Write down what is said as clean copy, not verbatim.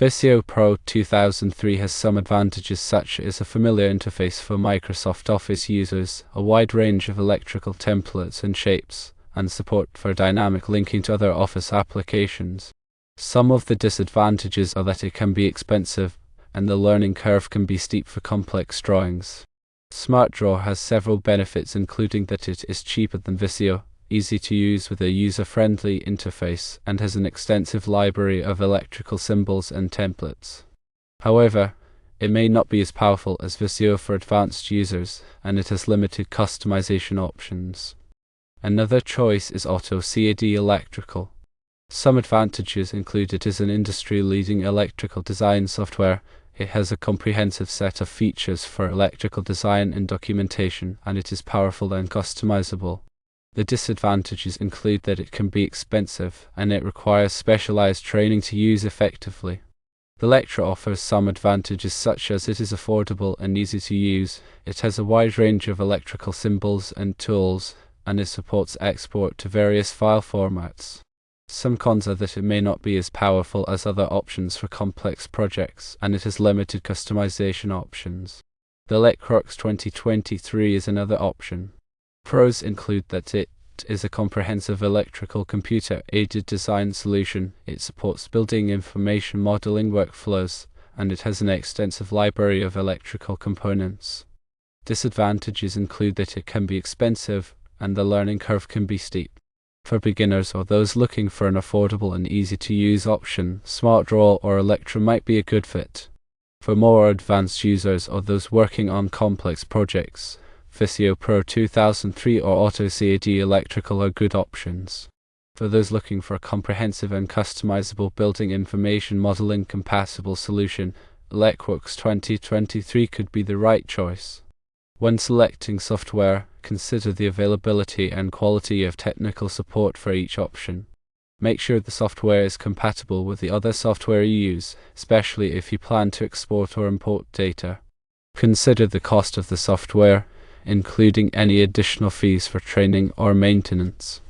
Visio Pro 2003 has some advantages such as a familiar interface for Microsoft Office users, a wide range of electrical templates and shapes, and support for dynamic linking to other Office applications. Some of the disadvantages are that it can be expensive, and the learning curve can be steep for complex drawings. SmartDraw has several benefits, including that it is cheaper than Visio, easy to use with a user-friendly interface, and has an extensive library of electrical symbols and templates. However, it may not be as powerful as Visio for advanced users, and it has limited customization options. Another choice is AutoCAD Electrical. Some advantages include it is an industry-leading electrical design software. It has a comprehensive set of features for electrical design and documentation, and it is powerful and customizable. The disadvantages include that it can be expensive, and it requires specialized training to use effectively. Electra offers some advantages such as it is affordable and easy to use, it has a wide range of electrical symbols and tools, and it supports export to various file formats. Some cons are that it may not be as powerful as other options for complex projects, and it has limited customization options. The Electrux 2023 is another option. Pros include that it is a comprehensive electrical computer-aided design solution, it supports building information modeling workflows, and it has an extensive library of electrical components. Disadvantages include that it can be expensive, and the learning curve can be steep. For beginners or those looking for an affordable and easy-to-use option, SmartDraw or Electra might be a good fit. For more advanced users or those working on complex projects, Visio Pro 2003 or AutoCAD Electrical are good options. For those looking for a comprehensive and customizable building information modeling compatible solution, Electrux 2023 could be the right choice. When selecting software, consider the availability and quality of technical support for each option. Make sure the software is compatible with the other software you use, especially if you plan to export or import data. Consider the cost of the software, including any additional fees for training or maintenance.